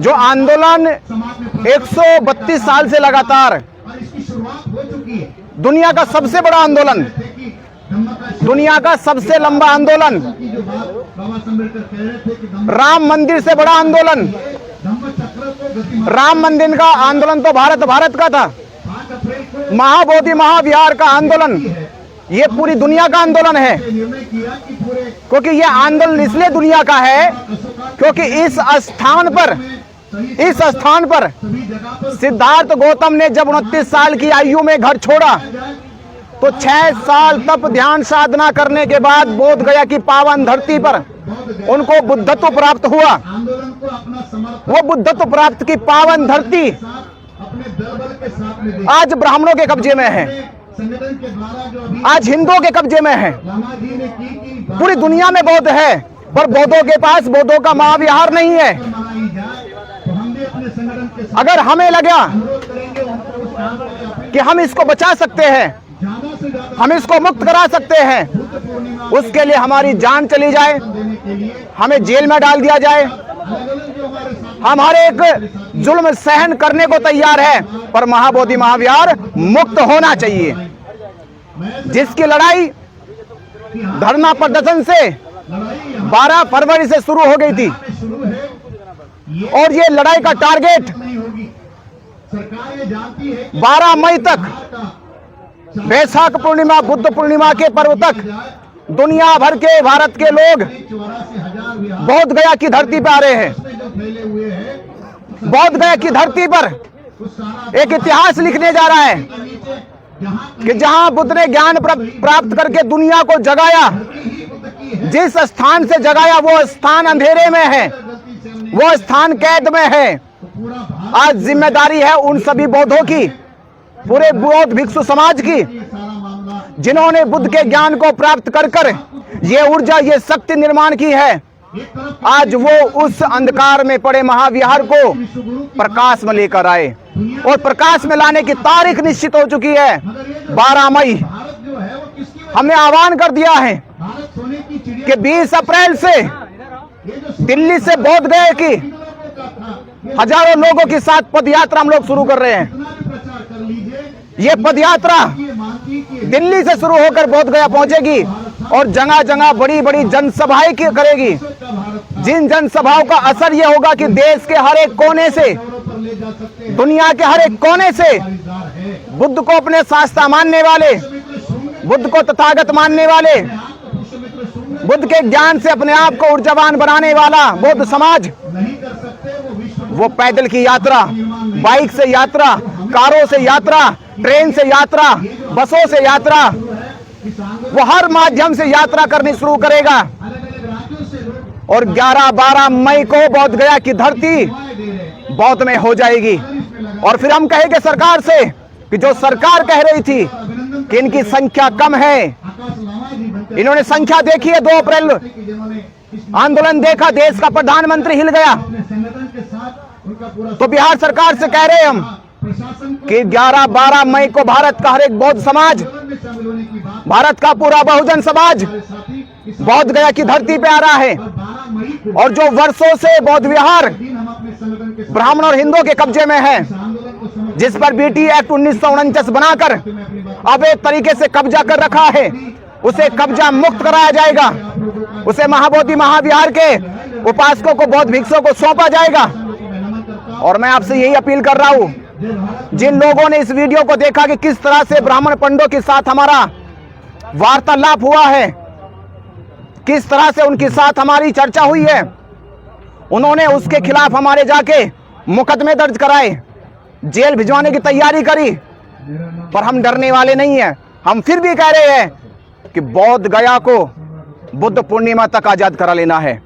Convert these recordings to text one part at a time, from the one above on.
जो आंदोलन 132 साल से लगातार दुनिया का सबसे बड़ा आंदोलन, दुनिया का सबसे लंबा आंदोलन, राम मंदिर से बड़ा आंदोलन, राम मंदिर का आंदोलन तो भारत का था, महाबोधि महाविहार का आंदोलन ये पूरी दुनिया का आंदोलन है। क्योंकि ये आंदोलन इसलिए दुनिया का है क्योंकि इस स्थान पर सिद्धार्थ गौतम ने जब 29 साल की आयु में घर छोड़ा तो 6 साल तप ध्यान साधना करने के बाद बोध गया की पावन धरती पर उनको बुद्धत्व प्राप्त हुआ। वो बुद्धत्व प्राप्त की पावन धरती आज ब्राह्मणों के कब्जे में है, आज हिंदुओं के कब्जे में है। पूरी दुनिया में बौद्ध है पर बौद्धों के पास बौद्धों का महाविहार नहीं है। अगर हमें लगा कि हम इसको बचा सकते हैं, हम इसको मुक्त करा सकते हैं, उसके लिए हमारी जान चली जाए, हमें जेल में डाल दिया जाए, हम हर एक जुल्म सहन करने को तैयार है, पर महाबोधि महाविहार मुक्त होना चाहिए। जिसकी लड़ाई धरना प्रदर्शन से 12 फरवरी से शुरू हो गई थी और ये लड़ाई का टारगेट 12 मई तक, वैशाख पूर्णिमा बुद्ध पूर्णिमा के पर्व तक दुनिया भर के भारत के लोग बोध गया की धरती पर आ रहे हैं। बोध गया की धरती पर एक इतिहास लिखने जा रहा है कि जहां बुद्ध ने ज्ञान प्राप्त करके दुनिया को जगाया, जिस स्थान से जगाया वो स्थान अंधेरे में है, वो स्थान कैद में है। आज जिम्मेदारी है उन सभी बौद्धों की, पूरे बौद्ध भिक्षु समाज की, जिन्होंने बुद्ध के ज्ञान को प्राप्त कर कर ये ऊर्जा, ये शक्ति निर्माण की है। आज वो उस अंधकार में पड़े महाविहार को प्रकाश में लेकर आए और प्रकाश में लाने की तारीख निश्चित हो चुकी है 12 मई। हमने आह्वान कर दिया है कि 20 अप्रैल से दिल्ली से बोध गया की हजारों लोगों के साथ पदयात्रा हम लोग शुरू कर रहे हैं। ये पदयात्रा दिल्ली से शुरू होकर बोध गया पहुंचेगी और जगह जगह बड़ी बड़ी जनसभाएं करेगी। जिन जनसभाओं का असर ये होगा कि देश के हर एक कोने से, दुनिया के हर एक कोने से बुद्ध को अपने शास्त्रा मानने वाले, बुद्ध को तथागत मानने वाले, बुद्ध के ज्ञान से अपने आप को ऊर्जावान बनाने वाला बौद्ध समाज, वो पैदल की यात्रा, बाइक से यात्रा, कारों से यात्रा, ट्रेन से यात्रा, बसों से यात्रा, वो हर माध्यम से यात्रा करनी शुरू करेगा। और 11-12 मई को बोध गया की धरती बौद्ध में हो जाएगी। और फिर हम कहेंगे सरकार से कि जो सरकार कह रही थी कि इनकी संख्या कम है, इन्होंने संख्या देखी है। 2 अप्रैल आंदोलन देखा, देश का प्रधानमंत्री हिल गया। तो बिहार सरकार से कह रहे हैं हम कि 11-12 मई को भारत का हर एक बौद्ध समाज, भारत का पूरा बहुजन समाज बोध गया की धरती पे आ रहा है। और जो वर्षों से बौद्ध विहार ब्राह्मण और हिंदुओं के कब्जे में है, जिस पर बीटी एक्ट 1949 बनाकर अवैध तरीके से कब्जा कर रखा है, उसे कब्जा मुक्त कराया जाएगा। उसे महाबोधि महाविहार के उपासकों को, बौद्ध भिक्षुओं को सौंपा जाएगा। और मैं आपसे यही अपील कर रहा हूं, जिन लोगों ने इस वीडियो को देखा कि किस तरह से ब्राह्मण पंडितों के साथ हमारा वार्तालाप हुआ है, किस तरह से उनके साथ हमारी चर्चा हुई है, उन्होंने उसके खिलाफ हमारे जाके मुकदमे दर्ज कराए, जेल भिजवाने की तैयारी करी। पर हम डरने वाले नहीं हैं। हम फिर भी कह रहे हैं कि बोध गया को बुद्ध पूर्णिमा तक आजाद करा लेना है।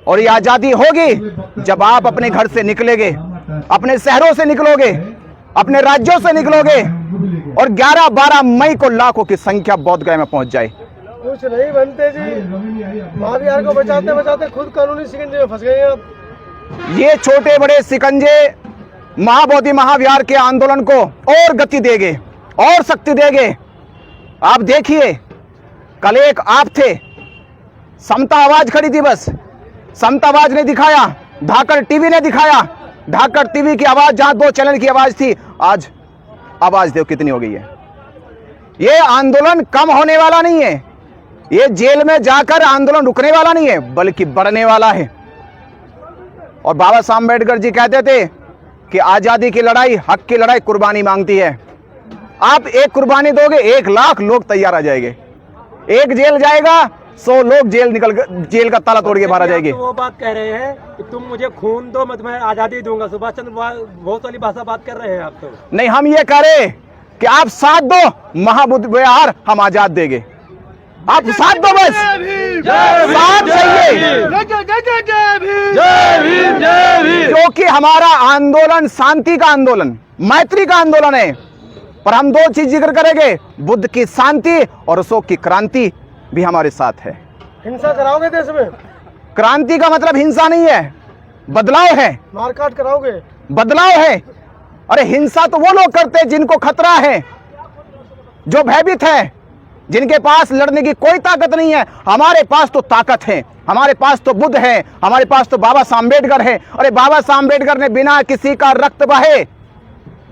और ये आजादी होगी जब आप अपने घर से निकलेंगे, अपने शहरों से निकलोगे, अपने राज्यों से निकलोगे और 11-12 मई को लाखों की संख्या बोध गया में पहुंच जाए। कुछ नहीं बनते जी, महाविहार को बचाते बचाते खुद कानूनी शिकंजे में फंस गए आप। ये छोटे बड़े शिकंजे महाबोधि महाविहार के आंदोलन को और गति देंगे और शक्ति देंगे। आप देखिए, कल एक आप थे, समता आवाज खड़ी थी, बस समता आवाज ने दिखाया, धाकड़ टीवी ने दिखाया, ढाकर टीवी की आवाज, जहां 2 चैनल की आवाज थी, आज आवाज देखो कितनी हो गई है। ये आंदोलन कम होने वाला नहीं है, ये जेल में जाकर आंदोलन रुकने वाला नहीं है, बल्कि बढ़ने वाला है। और बाबा साहब अम्बेडकर जी कहते थे कि आजादी की लड़ाई, हक की लड़ाई कुर्बानी मांगती है। आप एक कुर्बानी दोगे, 1 लाख लोग तैयार आ जाएंगे। एक जेल जाएगा, 100 लोग जेल का ताला तोड़ के बाहर आ जाएंगे। तो वो बात कह रहे हैं कि तुम मुझे खून दो, मैं आजादी दूंगा। सुभाष चंद्र बहुत वाली भाषा बात कर रहे हैं आप तो। नहीं, हम ये कह रहे कि आप साथ दो, महाबुद्ध विहार हम आजाद देंगे। आप साथ दो, बस साथ चाहिए, क्योंकि हमारा आंदोलन शांति का आंदोलन, मैत्री का आंदोलन है। पर हम 2 चीज जिक्र करेंगे, बुद्ध की शांति और अशोक की क्रांति भी हमारे साथ है। हिंसा कराओगे देश में? क्रांति का मतलब हिंसा नहीं है, बदलाव है। मारकाट कराओगे? बदलाव है। अरे हिंसा तो वो लोग करते हैं जिनको खतरा है, जो भयभीत है, जिनके पास लड़ने की कोई ताकत नहीं है। हमारे पास तो ताकत है, हमारे पास तो बुद्ध है, हमारे पास तो बाबा साहब अम्बेडकर है। अरे बाबा साहब अम्बेडकर ने बिना किसी का रक्त बहे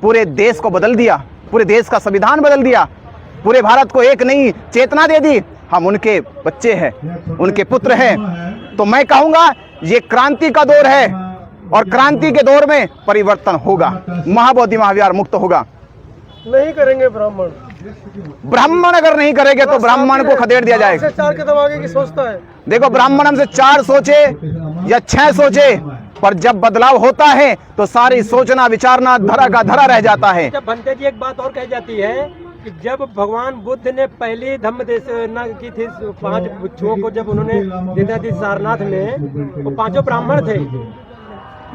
पूरे देश को बदल दिया, पूरे देश का संविधान बदल दिया, पूरे भारत को एक नई चेतना दे दी। हम उनके बच्चे हैं, उनके पुत्र हैं। तो मैं कहूंगा ये क्रांति का दौर है, और क्रांति के दौर में परिवर्तन होगा, महाबोधि महाविहार मुक्त होगा। नहीं करेंगे ब्राह्मण, ब्राह्मण अगर नहीं करेंगे तो ब्राह्मण को खदेड़ दिया जाएगा। 4 कदम आगे की सोचता है। देखो, ब्राह्मण हमसे 4 सोचे या 6 सोचे, पर जब बदलाव होता है तो सारी सोचना विचारना धरा का धरा रह जाता है। जब बनते जी एक बात और कही जाती है कि जब भगवान बुद्ध ने पहली धम्म देशना की थी 5 भिक्षुओं को, जब उन्होंने देखा थी सारनाथ में, वो 5 ब्राह्मण थे।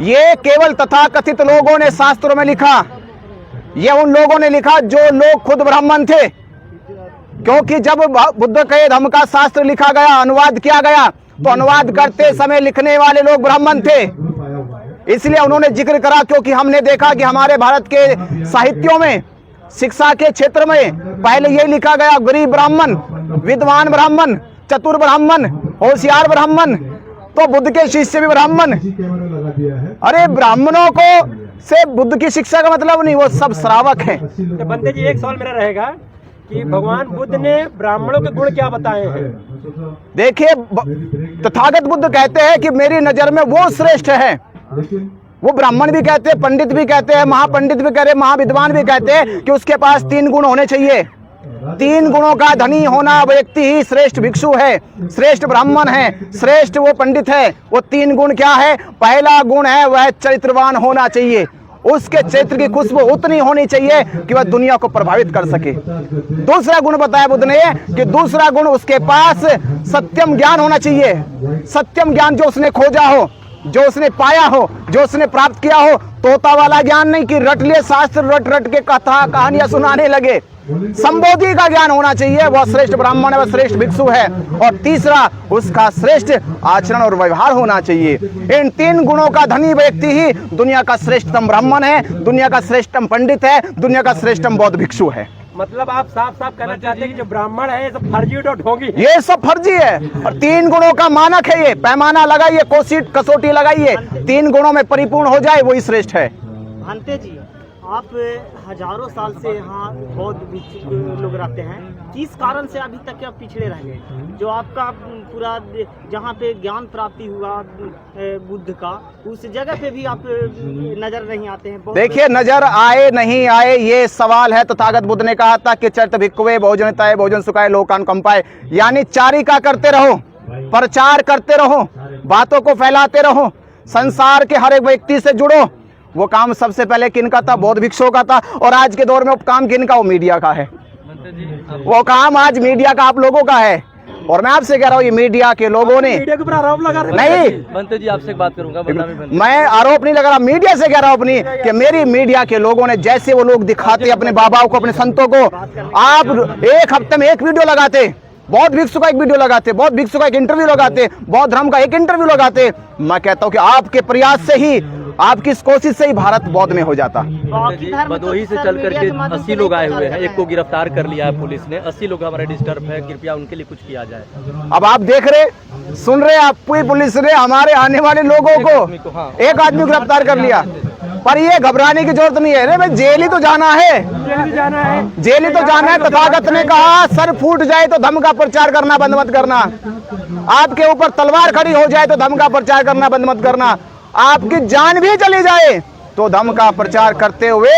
ये केवल तथाकथित लोगों ने शास्त्रों में लिखा, ये उन लोगों ने लिखा जो लोग खुद ब्राह्मण थे। क्योंकि जब बुद्ध के धम्म का शास्त्र लिखा गया, अनुवाद किया गया, तो अनुवाद करते समय लिखने वाले लोग ब्राह्मण थे। इसलिए उन्होंने जिक्र करा, क्योंकि हमने देखा कि हमारे भारत के साहित्यों में, शिक्षा के क्षेत्र में पहले ये लिखा गया, गरीब ब्राह्मण, विद्वान ब्राह्मण, चतुर ब्राह्मण, होशियार ब्राह्मण, तो बुद्ध के शिष्य भी ब्राह्मण। अरे ब्राह्मणों को से बुद्ध की शिक्षा का मतलब नहीं, वो सब श्रावक हैं। तो बंदे जी, एक सवाल मेरा रहेगा कि भगवान बुद्ध ने ब्राह्मणों के गुण क्या बताए हैं? देखिए, तथागत बुद्ध कहते हैं कि मेरी नजर में वो श्रेष्ठ है। वो ब्राह्मण भी कहते हैं, पंडित भी कहते हैं, महापंडित भी कह रहे, महाविद्वान भी कहते हैं कि उसके पास 3 गुण होने चाहिए। 3 गुणों का धनी होना व्यक्ति ही श्रेष्ठ भिक्षु है, श्रेष्ठ ब्राह्मण है, श्रेष्ठ वो पंडित है। वो 3 गुण क्या है? पहला गुण है वह चरित्रवान होना चाहिए, उसके चरित्र की खुशबू उतनी होनी चाहिए कि वह दुनिया को प्रभावित कर सके। दूसरा गुण बताया बुद्ध ने कि दूसरा गुण उसके पास सत्यम ज्ञान होना चाहिए। सत्यम ज्ञान जो उसने खोजा हो, जो उसने पाया हो, जो उसने प्राप्त किया हो, तोता वाला ज्ञान नहीं कि रट लिए शास्त्र, रट रट के कथा कहानियां सुनाने लगे। संबोधि का ज्ञान होना चाहिए, वह श्रेष्ठ ब्राह्मण है, वह श्रेष्ठ भिक्षु है। और तीसरा, उसका श्रेष्ठ आचरण और व्यवहार होना चाहिए। इन 3 गुणों का धनी व्यक्ति ही दुनिया का श्रेष्ठतम ब्राह्मण है, दुनिया का श्रेष्ठतम पंडित है, दुनिया का श्रेष्ठतम बौद्ध भिक्षु है। मतलब आप साफ साफ कहना चाहते हैं कि जो ब्राह्मण है ये सब फर्जी और ढोंगी, ये सब फर्जी है। और 3 गुणों का मानक है, ये पैमाना लगाइए, कसौटी लगाइए, 3 गुणों में परिपूर्ण हो जाए, वही श्रेष्ठ है। भांते जी, आप हजारों साल से यहाँ बौद्ध लोग रहते हैं, किस कारण से अभी तक आप पिछड़े रह गए? जो आपका पूरा जहाँ पे ज्ञान प्राप्ति हुआ बुद्ध का, उस जगह पे भी आप नजर नहीं आते हैं। देखिए, नजर आए नहीं आए ये सवाल है। तथागत बुद्ध ने कहा था कि चरित भिक्खवे भोजनताए भोजन सुखाए लोकान कंपाए, यानी चारिका करते रहो, प्रचार करते रहो, बातों को फैलाते रहो, संसार के हर एक व्यक्ति से जुड़ो। वो काम सबसे पहले किनका था? बौद्ध भिक्षुओं का था। और आज के दौर में वो काम किनका? वो मीडिया का है। वो काम आज मीडिया का आप लोगों का है। और मैं आपसे कह रहा हूँ, ये मीडिया के लोगों ने मीडिया के ऊपर आरोप लगा रहे नहीं। बनते जी, आपसे बात करूंगा, मैं आरोप नहीं लगा रहा, मीडिया से कह रहा हूँ अपनी, कि मेरी मीडिया के लोगों ने जैसे वो लोग दिखाते अपने बाबाओं को, अपने संतों को, आप एक हफ्ते में एक वीडियो लगाते, बौद्ध भिक्षु का एक वीडियो लगाते, बौद्ध भिक्षु का एक इंटरव्यू लगाते, बौद्ध धर्म का एक इंटरव्यू लगाते। मैं कहता हूँ कि आपके प्रयास से ही, आपकी इस कोशिश से ही भारत बौद्ध में हो जाता। भदोही से चल करके 80 लोग आए हुए हैं, एक को गिरफ्तार कर लिया है पुलिस ने। 80 लोग हमारे डिस्टर्ब है, कृपया उनके लिए कुछ किया जाए। अब आप देख रहे, सुन रहे, आप पूरी पुलिस ने हमारे आने वाले लोगों को एक आदमी गिरफ्तार कर लिया। पर ये घबराने की जरूरत नहीं है। अरे भाई जेल ही तो जाना है, जेल ही तो जाना है। तथागत ने कहा सर फूट जाए तो धम्म का प्रचार करना बंद मत करना, आपके ऊपर तलवार खड़ी हो जाए तो धम्म का प्रचार करना बंद मत करना, आपकी जान भी चली जाए तो धम्म का प्रचार करते हुए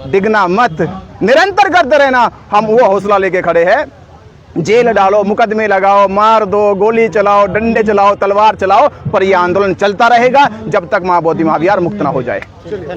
डिगना मत, निरंतर करते रहना। हम वो हौसला लेके खड़े हैं। जेल डालो, मुकदमे लगाओ, मार दो, गोली चलाओ, डंडे चलाओ, तलवार चलाओ, पर यह आंदोलन चलता रहेगा जब तक मां बोधि महाविहार मुक्त ना हो जाए।